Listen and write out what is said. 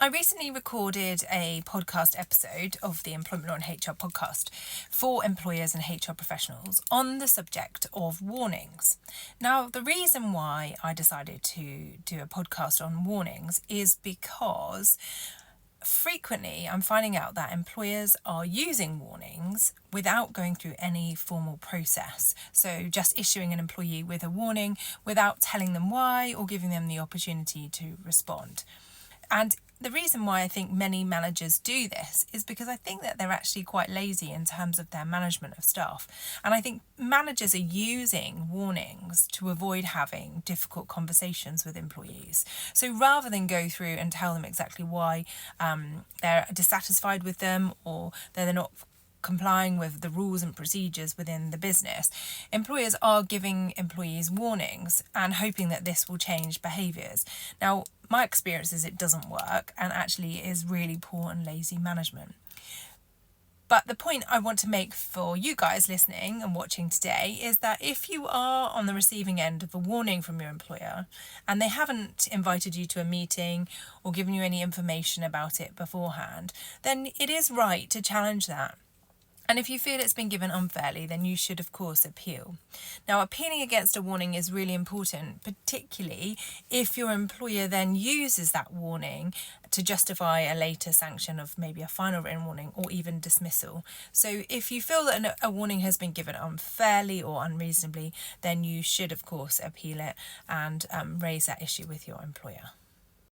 I recently recorded a podcast episode of the Employment Law and HR podcast for employers and HR professionals on the subject of warnings. Now, the reason why I decided to do a podcast on warnings is because frequently I'm finding out that employers are using warnings without going through any formal process. So just issuing an employee with a warning without telling them why or giving them the opportunity to respond. And the reason why I think many managers do this is because I think that they're actually quite lazy in terms of their management of staff. And I think managers are using warnings to avoid having difficult conversations with employees. So rather than go through and tell them exactly why they're dissatisfied with them or they're not complying with the rules and procedures within the business, employers are giving employees warnings and hoping that this will change behaviours. Now, my experience is it doesn't work and actually is really poor and lazy management. But the point I want to make for you guys listening and watching today is that if you are on the receiving end of a warning from your employer and they haven't invited you to a meeting or given you any information about it beforehand, then it is right to challenge that. And if you feel it's been given unfairly, then you should, of course, appeal. Now, appealing against a warning is really important, particularly if your employer then uses that warning to justify a later sanction of maybe a final written warning or even dismissal. So if you feel that a warning has been given unfairly or unreasonably, then you should, of course, appeal it and raise that issue with your employer.